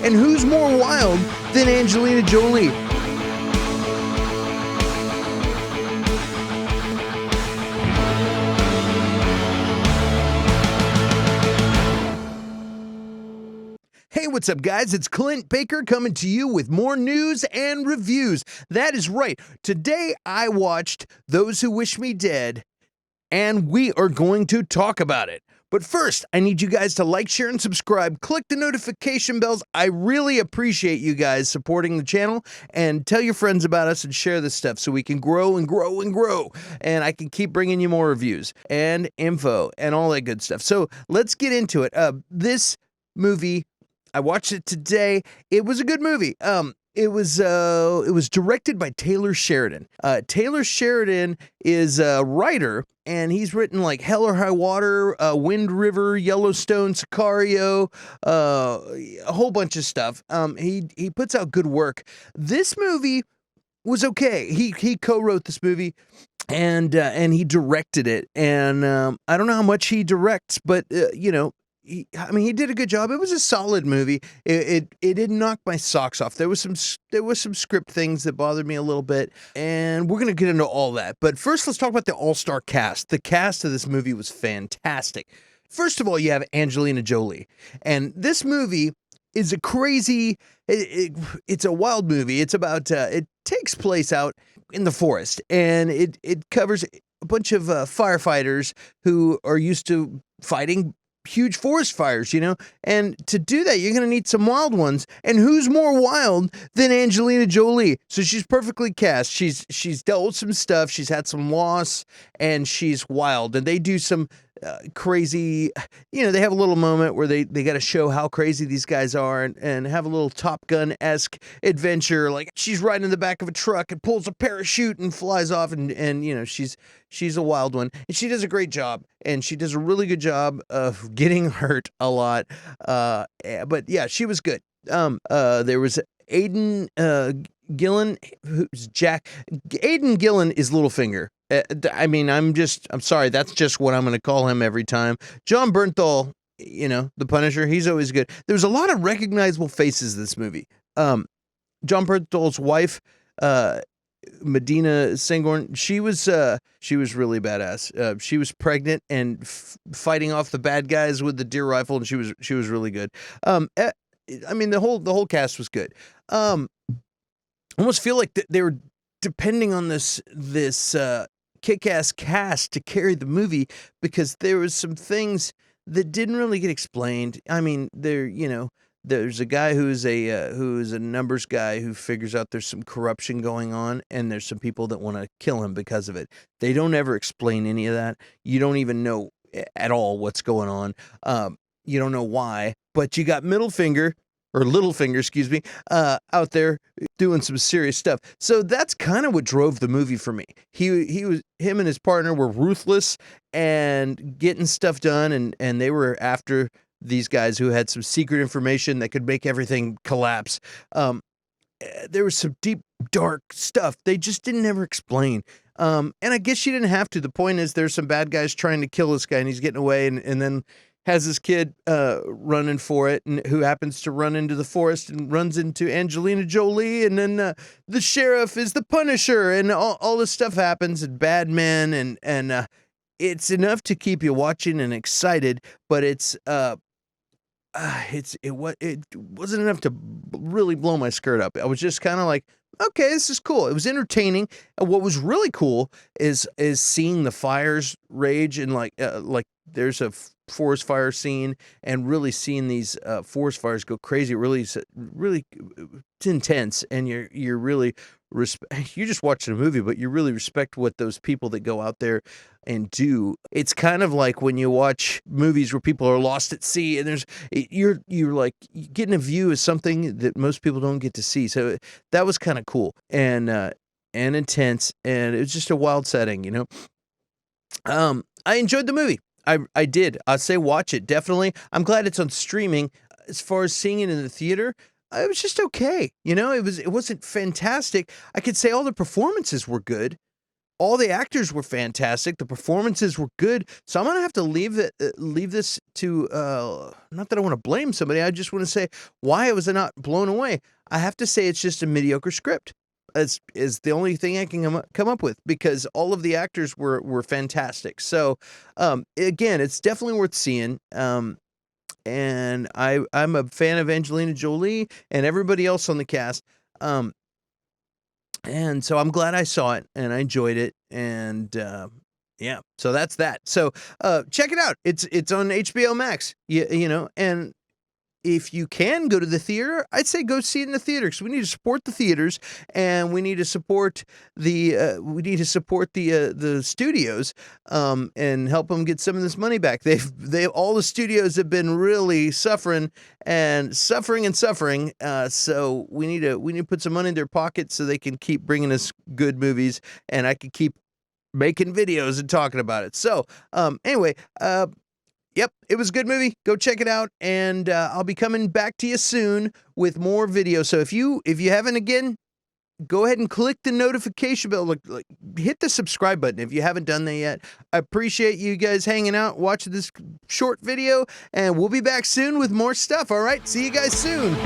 And who's more wild than Angelina Jolie? Hey, what's up, guys? It's Clint Baker coming to you with more news and reviews. That is right. Today, I watched Those Who Wish Me Dead, and we are going to talk about it. But first, I need you guys to like, share, and subscribe. Click the notification bells. I really appreciate you guys supporting the channel, and tell your friends about us and share this stuff so we can grow and grow and grow, and I can keep bringing you more reviews and info and all that good stuff. So let's get into it. This movie, I watched it today. It was a good movie. It was directed by Taylor Sheridan. Taylor Sheridan is a writer, and he's written like Hell or High Water, Wind River, Yellowstone, Sicario, a whole bunch of stuff. He puts out good work. This movie was okay. He co-wrote this movie, and he directed it. And I don't know how much he directs, but he did a good job. It was a solid movie. It didn't knock my socks off. There was some script things that bothered me a little bit, and we're gonna get into all that. But first, let's talk about the all-star cast. The cast of this movie was fantastic. First of all, you have Angelina Jolie, and this movie is a crazy. It's a wild movie. It's about. It takes place out in the forest, and it covers a bunch of firefighters who are used to fighting huge forest fires, and to do that, you're going to need some wild ones. And who's more wild than Angelina Jolie? So she's perfectly cast. She's dealt with some stuff. She's had some loss, and she's wild. And they do some crazy, they have a little moment where they got to show how crazy these guys are, and have a little Top Gun-esque adventure. Like she's riding in the back of a truck and pulls a parachute and flies off, and she's a wild one, and she does a great job, and she does a really good job of getting hurt a lot. But yeah, she was good. There was Aidan Gillen, who's Jack. Aidan Gillen is Littlefinger. I'm sorry, that's just what I'm going to call him every time. John Bernthal, the Punisher, he's always good. There was a lot of recognizable faces in this movie. John Bernthal's wife, Medina Sangorn, she was really badass. She was pregnant and fighting off the bad guys with the deer rifle, and she was really good. The whole cast was good. Almost feel like they were depending on this kick-ass cast to carry the movie, because there was some things that didn't really get explained. There's a guy who's a numbers guy who figures out there's some corruption going on, and there's some people that want to kill him because of it. They don't ever explain any of that. You don't even know at all what's going on. You don't know why, but you got Littlefinger, excuse me, out there doing some serious stuff. So that's kind of what drove the movie for me. Him and his partner were ruthless and getting stuff done, and they were after these guys who had some secret information that could make everything collapse. There was some deep, dark stuff they just didn't ever explain. And I guess you didn't have to. The point is, there's some bad guys trying to kill this guy, and he's getting away, and then has this kid running for it, and who happens to run into the forest and runs into Angelina Jolie, and then the sheriff is the Punisher, and all this stuff happens, and bad men, and it's enough to keep you watching and excited, but it wasn't enough to really blow my skirt up. I was just kind of like, okay, this is cool. It was entertaining. And what was really cool is seeing the fires rage, and like there's a forest fire scene, and really seeing these forest fires go crazy. Really, it's intense, and you're really you just watched a movie, but you really respect what those people that go out there and do. It's kind of like when you watch movies where people are lost at sea, and you're like getting a view of something that most people don't get to see. So that was kind of cool and intense, and it was just a wild setting, I enjoyed the movie. I did. I'd say watch it, definitely. I'm glad it's on streaming. As far as seeing it in the theater, it was just okay. It wasn't fantastic. I could say all the performances were good, all the actors were fantastic. The performances were good. So I'm gonna have to leave this to not that I want to blame somebody. I just want to say why was I not blown away. I have to say it's just a mediocre script. Is the only thing I can come up with, because all of the actors were fantastic. So again, it's definitely worth seeing. And I'm a fan of Angelina Jolie and everybody else on the cast. And so I'm glad I saw it and I enjoyed it. And yeah, so that's that. So check it out. It's on HBO Max. You know, and if you can go to the theater, I'd say go see it in the theater, because we need to support the theaters, and we need to support the the studios, and help them get some of this money back. They all the studios have been really suffering. So we need to put some money in their pockets so they can keep bringing us good movies, and I can keep making videos and talking about it. So anyway. Yep, it was a good movie. Go check it out, and I'll be coming back to you soon with more videos. So if you haven't again, go ahead and click the notification bell. Hit the subscribe button if you haven't done that yet. I appreciate you guys hanging out, watching this short video, and we'll be back soon with more stuff. All right, see you guys soon.